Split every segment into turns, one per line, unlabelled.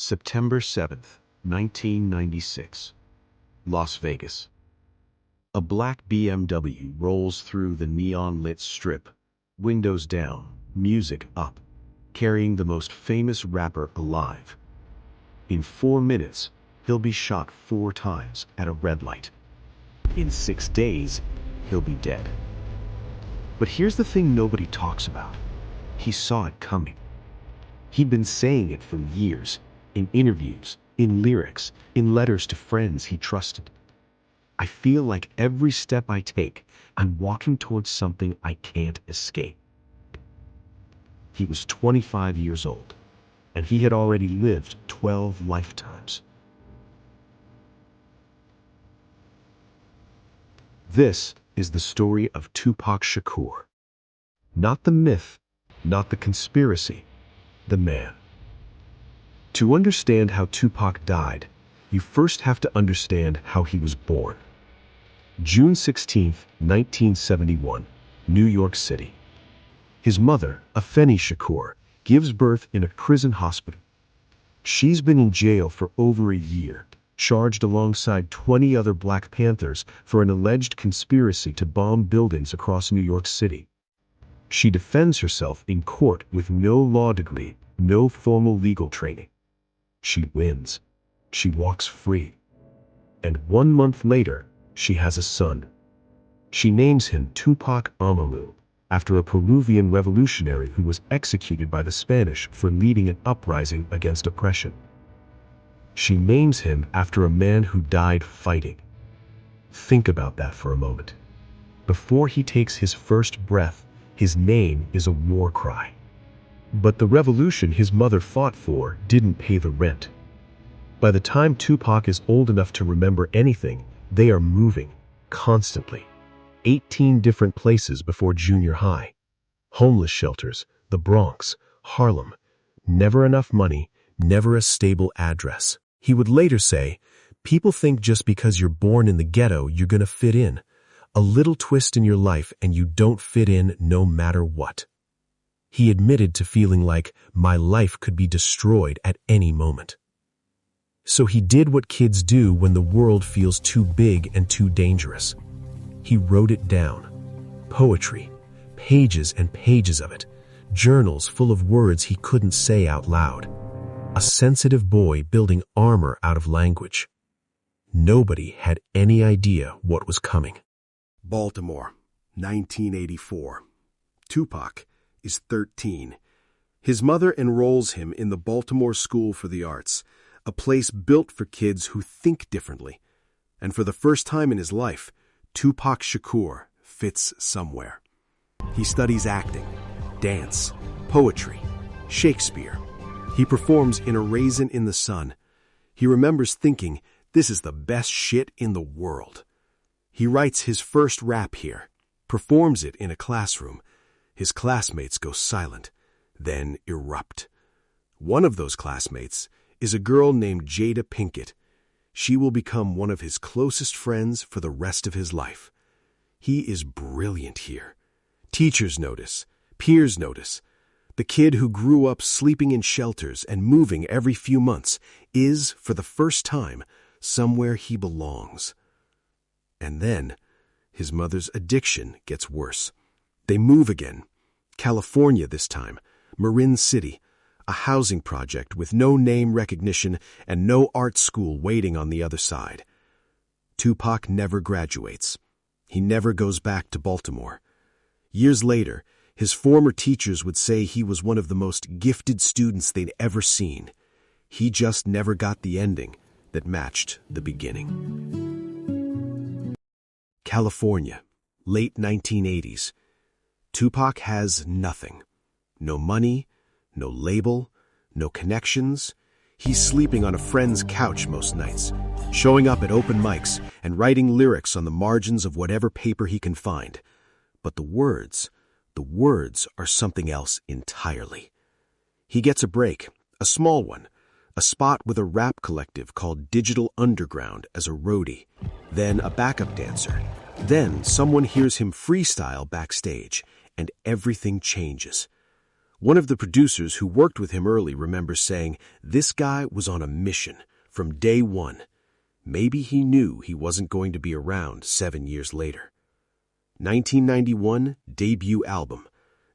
September 7th, 1996. Las Vegas. A black BMW rolls through the neon-lit strip, windows down, music up, carrying the most famous rapper alive. In 4 minutes, he'll be shot 4 times at a red light. In 6 days, he'll be dead. But here's the thing nobody talks about. He saw it coming. He'd been saying it for years, in interviews, in lyrics, in letters to friends he trusted. I feel like every step I take, I'm walking towards something I can't escape. He was 25 years old, and he had already lived 12 lifetimes. This is the story of Tupac Shakur. Not the myth, not the conspiracy, the man. To understand how Tupac died, you first have to understand how he was born. June 16, 1971, New York City. His mother, Afeni Shakur, gives birth in a prison hospital. She's been in jail for over a year, charged alongside 20 other Black Panthers for an alleged conspiracy to bomb buildings across New York City. She defends herself in court with no law degree, no formal legal training. She wins. She walks free. And 1 month later, she has a son. She names him Tupac Amaru, after a Peruvian revolutionary who was executed by the Spanish for leading an uprising against oppression. She names him after a man who died fighting. Think about that for a moment. Before he takes his first breath, his name is a war cry. But the revolution his mother fought for didn't pay the rent. By the time Tupac is old enough to remember anything, they are moving, constantly. 18 different places before junior high. Homeless shelters, the Bronx, Harlem. Never enough money, never a stable address. He would later say, "People think just because you're born in the ghetto, you're gonna fit in. A little twist in your life and you don't fit in no matter what." He admitted to feeling like, "My life could be destroyed at any moment." So he did what kids do when the world feels too big and too dangerous. He wrote it down. Poetry, pages and pages of it, journals full of words he couldn't say out loud. A sensitive boy building armor out of language. Nobody had any idea what was coming.
Baltimore, 1984. Tupac is 13. His mother enrolls him in the Baltimore School for the Arts, a place built for kids who think differently. And for the first time in his life, Tupac Shakur fits somewhere. He studies acting, dance, poetry, Shakespeare. He performs in A Raisin in the Sun. He remembers thinking, "This is the best shit in the world." He writes his first rap here, performs it in a classroom. His classmates go silent, then erupt. One of those classmates is a girl named Jada Pinkett. She will become one of his closest friends for the rest of his life. He is brilliant here. Teachers notice, peers notice. The kid who grew up sleeping in shelters and moving every few months is, for the first time, somewhere he belongs. And then, his mother's addiction gets worse. They move again. California this time, Marin City, a housing project with no name recognition and no art school waiting on the other side. Tupac never graduates. He never goes back to Baltimore. Years later, his former teachers would say he was one of the most gifted students they'd ever seen. He just never got the ending that matched the beginning. California, late 1980s. Tupac has nothing. No money, no label, no connections. He's sleeping on a friend's couch most nights, showing up at open mics and writing lyrics on the margins of whatever paper he can find. But the words are something else entirely. He gets a break, a small one, a spot with a rap collective called Digital Underground as a roadie, then a backup dancer. Then someone hears him freestyle backstage, and everything changes. One of the producers who worked with him early remembers saying, "This guy was on a mission from day one. Maybe he knew he wasn't going to be around 7 years later." 1991, debut album.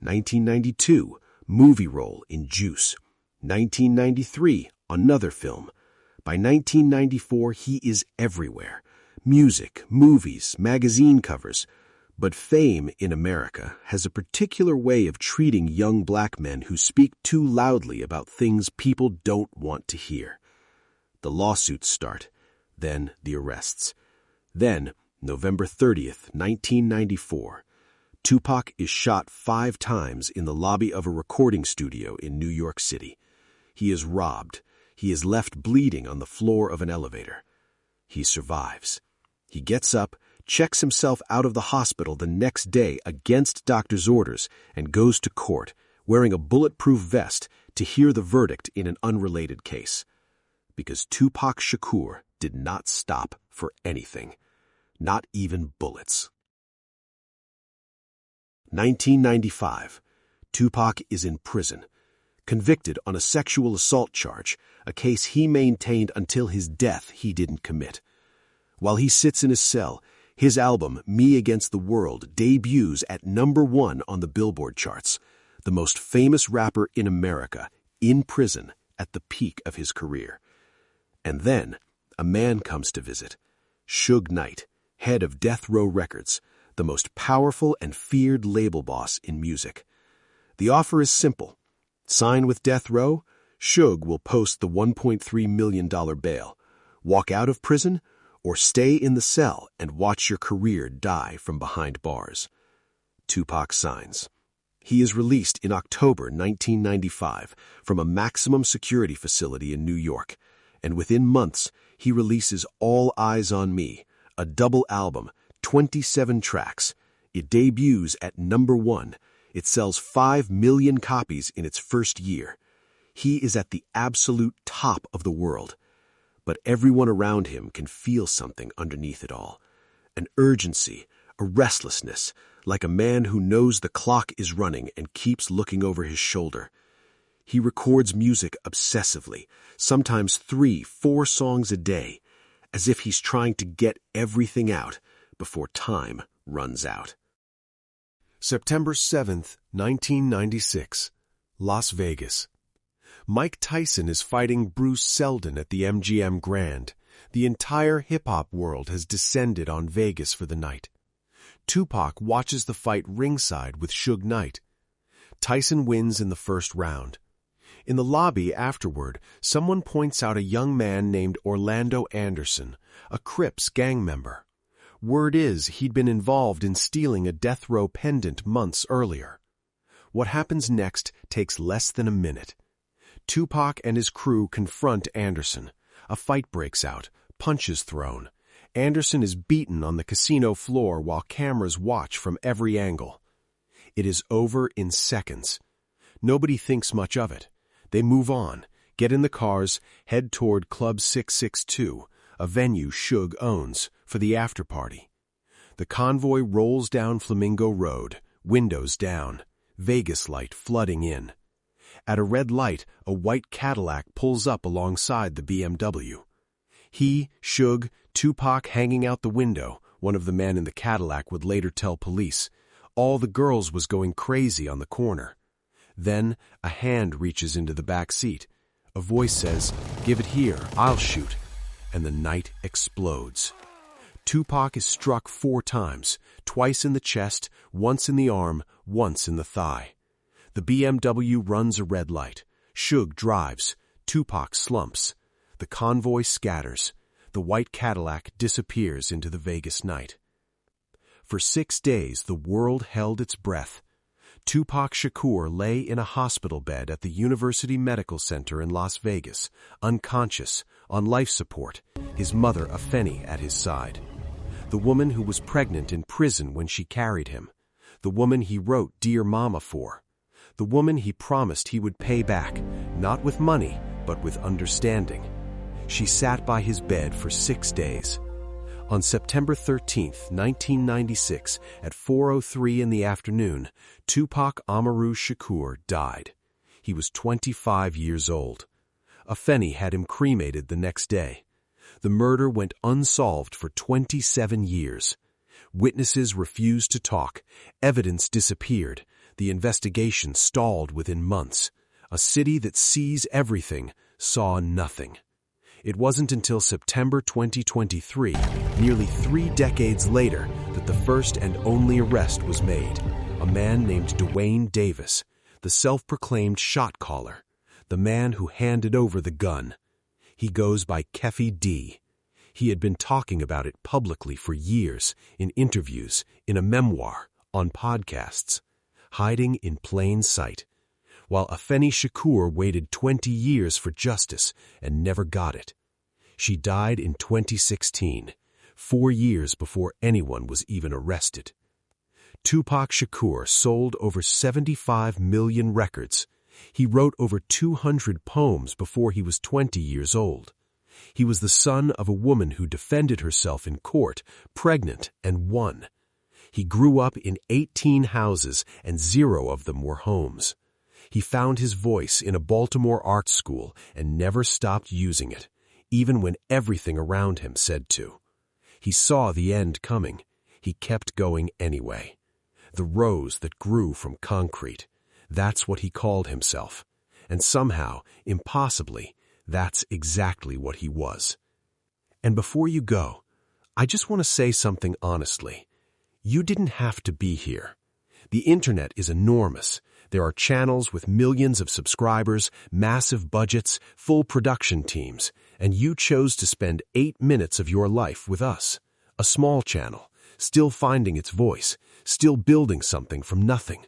1992, movie role in Juice. 1993, another film. By 1994, he is everywhere. Music, movies, magazine covers. But fame in America has a particular way of treating young black men who speak too loudly about things people don't want to hear. The lawsuits start, then the arrests. Then, November 30th, 1994, Tupac is shot 5 times in the lobby of a recording studio in New York City. He is robbed. He is left bleeding on the floor of an elevator. He survives. He gets up, checks himself out of the hospital the next day against doctor's orders, and goes to court, wearing a bulletproof vest, to hear the verdict in an unrelated case. Because Tupac Shakur did not stop for anything. Not even bullets. 1995. Tupac is in prison, convicted on a sexual assault charge, a case he maintained until his death he didn't commit. While he sits in his cell, his album, Me Against the World, debuts at #1 on the Billboard charts, the most famous rapper in America, in prison at the peak of his career. And then, a man comes to visit, Suge Knight, head of Death Row Records, the most powerful and feared label boss in music. The offer is simple. Sign with Death Row, Suge will post the $1.3 million bail, walk out of prison, or stay in the cell and watch your career die from behind bars. Tupac signs. He is released in October 1995 from a maximum security facility in New York, and within months he releases All Eyes on Me, a double album, 27 tracks. It debuts at #1. It sells 5 million copies in its first year. He is at the absolute top of the world. But everyone around him can feel something underneath it all. An urgency, a restlessness, like a man who knows the clock is running and keeps looking over his shoulder. He records music obsessively, sometimes 3-4 songs a day, as if he's trying to get everything out before time runs out. September 7th, 1996, Las Vegas. Mike Tyson is fighting Bruce Seldon at the MGM Grand. The entire hip-hop world has descended on Vegas for the night. Tupac watches the fight ringside with Suge Knight. Tyson wins in the first round. In the lobby afterward, someone points out a young man named Orlando Anderson, a Crips gang member. Word is he'd been involved in stealing a death row pendant months earlier. What happens next takes less than a minute. Tupac and his crew confront Anderson. A fight breaks out, punches thrown. Anderson is beaten on the casino floor while cameras watch from every angle. It is over in seconds. Nobody thinks much of it. They move on, get in the cars, head toward Club 662, a venue Suge owns, for the after-party. The convoy rolls down Flamingo Road, windows down, Vegas light flooding in. At a red light, a white Cadillac pulls up alongside the BMW. He, Suge, Tupac hanging out the window, one of the men in the Cadillac would later tell police. All the girls was going crazy on the corner. Then, a hand reaches into the back seat. A voice says, "Give it here, I'll shoot." And the night explodes. Tupac is struck 4 times, twice in the chest, once in the arm, once in the thigh. The BMW runs a red light. Suge drives. Tupac slumps. The convoy scatters. The white Cadillac disappears into the Vegas night. For 6 days, the world held its breath. Tupac Shakur lay in a hospital bed at the University Medical Center in Las Vegas, unconscious, on life support, his mother Afeni at his side. The woman who was pregnant in prison when she carried him. The woman he wrote Dear Mama for. The woman he promised he would pay back, not with money, but with understanding. She sat by his bed for 6 days. On September 13th, 1996, at 4:03 in the afternoon, Tupac Amaru Shakur died. He was 25 years old. Afeni had him cremated the next day. The murder went unsolved for 27 years. Witnesses refused to talk. Evidence disappeared. The investigation stalled within months. A city that sees everything saw nothing. It wasn't until September 2023, nearly 3 decades later, that the first and only arrest was made. A man named Dwayne Davis, the self-proclaimed shot caller, the man who handed over the gun. He goes by Keffi D. He had been talking about it publicly for years, in interviews, in a memoir, on podcasts, hiding in plain sight, while Afeni Shakur waited 20 years for justice and never got it. She died in 2016, 4 years before anyone was even arrested. Tupac Shakur sold over 75 million records. He wrote over 200 poems before he was 20 years old. He was the son of a woman who defended herself in court, pregnant, and won. He grew up in 18 houses, and 0 of them were homes. He found his voice in a Baltimore art school and never stopped using it, even when everything around him said to. He saw the end coming. He kept going anyway. The rose that grew from concrete. That's what he called himself. And somehow, impossibly, that's exactly what he was. And before you go, I just want to say something honestly. You didn't have to be here. The internet is enormous. There are channels with millions of subscribers, massive budgets, full production teams, and you chose to spend 8 minutes of your life with us. A small channel, still finding its voice, still building something from nothing,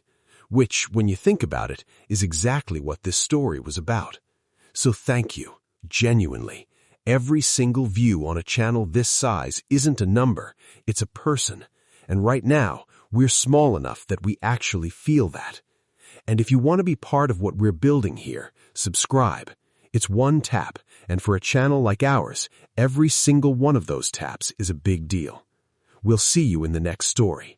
which, when you think about it, is exactly what this story was about. So thank you, genuinely. Every single view on a channel this size isn't a number, it's a person. And right now, we're small enough that we actually feel that. And if you want to be part of what we're building here, subscribe. It's one tap, and for a channel like ours, every single one of those taps is a big deal. We'll see you in the next story.